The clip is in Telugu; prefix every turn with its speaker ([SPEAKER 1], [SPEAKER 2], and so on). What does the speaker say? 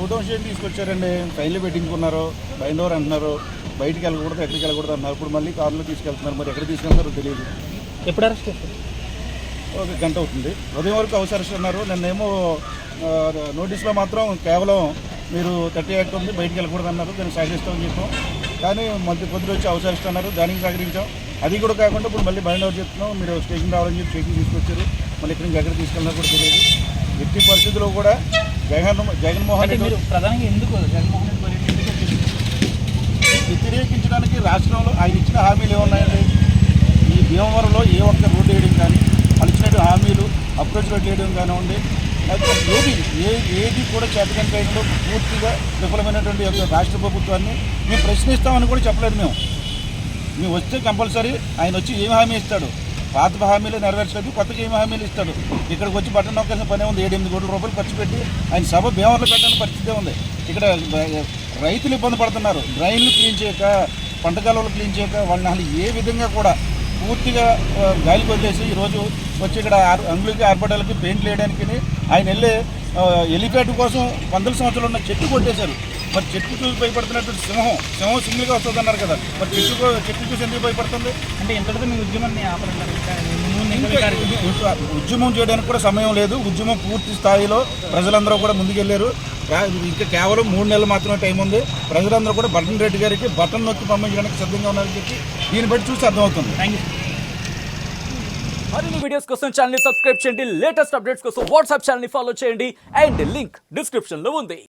[SPEAKER 1] నూతన విషయం తీసుకొచ్చారండి. ఫైన్లు పెట్టించుకున్నారు, బైండ్ ఓవర్ అంటున్నారు, బయటికి వెళ్ళకూడదు, ఎక్కడికి వెళ్ళకూడదు అన్నారు. ఇప్పుడు మళ్ళీ కారులో తీసుకెళ్తున్నారు. మరి ఎక్కడ తీసుకెళ్తారో తెలియదు.
[SPEAKER 2] ఎప్పుడు అరెస్ట్ చేస్తారు?
[SPEAKER 1] ఒక గంట అవుతుంది. ఉదయం వరకు హౌస్ అరెస్ట్ అన్నారు. నిన్నేమో నోటీస్లో మాత్రం కేవలం మీరు 30 యాక్ట్ ఉంది, బయటికి వెళ్ళకూడదు అన్నారు. దానికి సహకరిస్తామని చెప్పాం. కానీ మధ్య పొద్దున వచ్చి హౌస్ అరెస్ట్ అన్నారు, దానికి సహకరించాం. అది కూడా కాకుండా ఇప్పుడు మళ్ళీ బైండ్ ఓవర్ చెప్తున్నాం, మీరు స్టేషన్ రావాలని చెప్పి స్టేషన్ తీసుకొచ్చారు. మళ్ళీ ఇక్కడ నుంచి ఎక్కడ తీసుకెళ్ళినా కూడా తెలియదు. ఎట్టి పరిస్థితుల్లో కూడా జగన్మోహన్ రెడ్డి
[SPEAKER 2] మీరు ప్రధానంగా ఎందుకు జగన్మోహన్ రెడ్డి పర్యటన ఎందుకు వచ్చింది?
[SPEAKER 1] వ్యతిరేకించడానికి రాష్ట్రంలో ఆయన ఇచ్చిన హామీలు ఏమున్నాయండి? ఈ భీమవరంలో ఏ ఒక్క రోడ్డు వేయడం కానీ, వాళ్ళు ఇచ్చినట్టు హామీలు అప్రోచ్ రోడ్డు వేయడం కానివ్వండి, ఏది కూడా చేతకాని టైంలో పూర్తిగా విఫలమైనటువంటి యొక్క రాష్ట్ర ప్రభుత్వాన్ని మేము ప్రశ్నిస్తామని కూడా చెప్పలేదు. మేము వస్తే కంపల్సరీ ఆయన వచ్చి ఏం హామీ ఇస్తాడు? పాత హామీలు నెరవేర్చలేదు, కొత్తగా ఏమి హామీలు ఇస్తాడు? ఇక్కడికి వచ్చి బట్టన్ నొక్కాల్సిన పనే ఉంది. 7-8 కోట్ల రూపాయలు ఖర్చు పెట్టి ఆయన సభ భీమవరంలో పెట్టాలని పరిస్థితి ఉంది. ఇక్కడ రైతులు ఇబ్బంది పడుతున్నారు. డ్రైన్లు క్లీన్ చేయక, పంట కాలువలు క్లీన్ చేయక, వాళ్ళని అసలు ఏ విధంగా కూడా పూర్తిగా గాలికి వదిలేసి ఈరోజు వచ్చి ఇక్కడ అంగుళికి ఆర్పడాలకి పెయింట్లు వేయడానికి ఆయన వెళ్ళే ఎలిపేట కోసం 100 సంవత్సరాలు ఉన్న చెట్టు కొట్టేశారు. మరి చెట్టు చూసి భయపడుతున్నటువంటి సింహం సింగిల్గా వస్తుంది అన్నారు కదా, మరి చెట్టు చూసి ఎందుకు భయపడుతుంది?
[SPEAKER 2] అంటే ఇంతటితో మీ ఉద్యమాన్ని ఆపరంటారు?
[SPEAKER 1] ఉద్యమం చేయడానికి కూడా సమయం లేదు. ఉద్యమం పూర్తి స్థాయిలో ప్రజలందరూ కూడా ముందుకెళ్ళారు. ఇంకా కేవలం 3 నెలలు మాత్రమే టైం ఉంది. ప్రజలందరూ కూడా బటన్ రెడ్డి గారికి బటన్ నొక్కి పంపించడానికి సిద్ధంగా ఉన్నారని చెప్పి దీన్ని బట్టి చూసి అర్థమవుతుంది.
[SPEAKER 2] Thank you.
[SPEAKER 3] మరిన్ని వీడియోస్ కోసం ఛానల్ ని సబ్స్క్రైబ్ చేయండి. లేటెస్ట్ అప్డేట్స్ కోసం వాట్సాప్ ఛానల్ ని ఫాలో చేయండి. అండ్ లింక్ డిస్క్రిప్షన్ లో ఉంది.